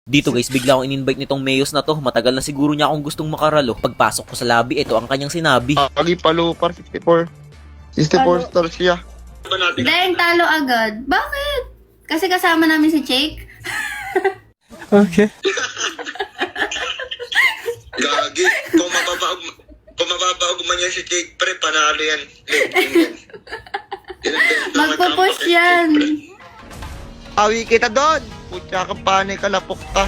Dito guys, bigla akong in-invite nitong Mayos na to. Matagal na siguro niya akong gustong makaralo. Pagpasok ko sa lobby, ito ang kanyang sinabi. Pagi palupar, 64. 64 stars siya. Dahil talo agad. Bakit? Kasi kasama namin si Jake. Okay. Gagi, kung mababaog man yan si Jake, pre, panalo yan. Magpo-push yan. Awi kita doon! Putya ka, panay ka, lapok ka.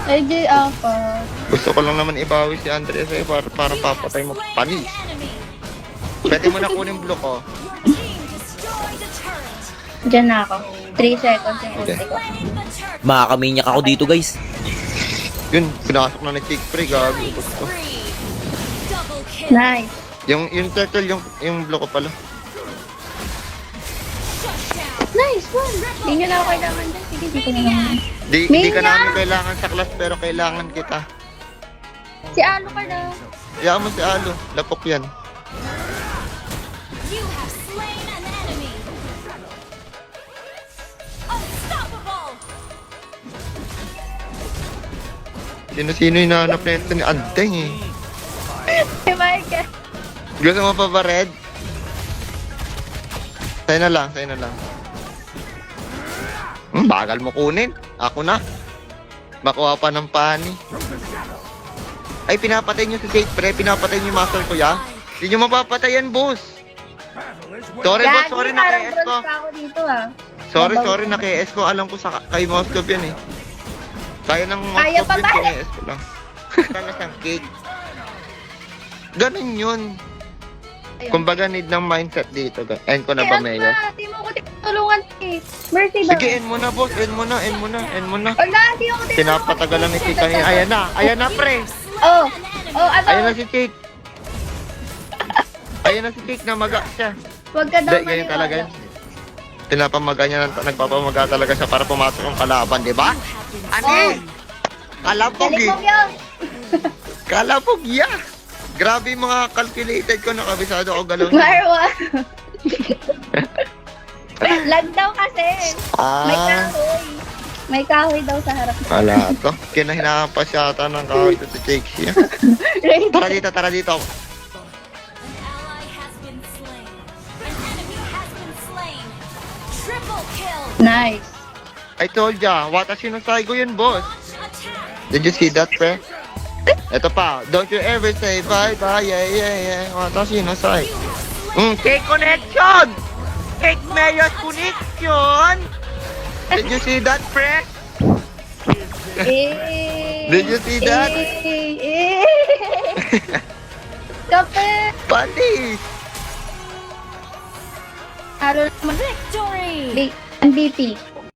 AJ apa? Gusto ko lang naman ibawi si Andrea sa'yo para papatay mo. Panis! Pwede mo na kunin block ko. Diyan na ako. 3 seconds yung ulti ko. Makakamaniac ako dito guys. Yun, pinasok na ni Jake, pre, gagi. Gusto. Nice. Yung turtle, yung block ko pala. Nice one. Hindi nyo na ako kailangan dyan. Sige, di ko na naman. Di ka namin kailangan sa class, pero kailangan kita. Si Alo ka na. Hayaan mo si Alo, lapok yan. You have slain an enemy. Unstoppable. Sino-sino yung nahanap na ito ni Anteng eh. Si Michael. Gusto mo pa ba, Red? Sa'yo na lang. Bagal mo kunin. Ako na. Makuha pa ng pani. Ay, pinapatay nyo si Jake, pre. Pinapatay nyo yung master ko, ya. Hindi nyo mapapatay yan, boss. Sorry, boss. Sorry na kay S ko. Ako dito ah. Sorry na kay S ko. Alam ko sa kay Moscow yan eh. Kaya ng Kaya Moscow pa yun, tayo. kay S ko lang. Talas ng cake. Ganun yun. Kumbaga need ng mindset dito. End ko na ba, Mayo? Di mo ko tulungan eh. Mercy ba? Sige, end mo na, boss. End mo na. Wala, di ako tinulungan. Pinapatagalan ni Tika niya. Ayan na, pre. Oh, ano? Ayan na si Tika. Ayan na si Tika, namaga siya. Huwag ka daw Hindi, ganyan talaga yun. Pinapamaga niya, nagpapamaga talaga siya para pumasok ang kalaban, di ba? Ani? Kalapog Galing eh. mo yun. Kalapog ya. Grabe yung mga calculated ko, nakabisado ako galaw. Marwa. Lag daw kasi. May Ah, kahoy. May kahoy daw sa harap. wala to. Kinahinahan pa siya ata ng kahoy to si Jake siya. Tara dito. An ally has been slain. An enemy has been slain. Triple kill. Nice. I told ya, watashi no saigo yun, boss. Attack. Did you see that, pre? Ito pa, don't you ever say bye-bye, yeah. Watashi no sai. Cake connection! Cake Mayor's connection! Did you see that, pre? Did you see that? Kape. Panis! Aro naman. Victory. MVP.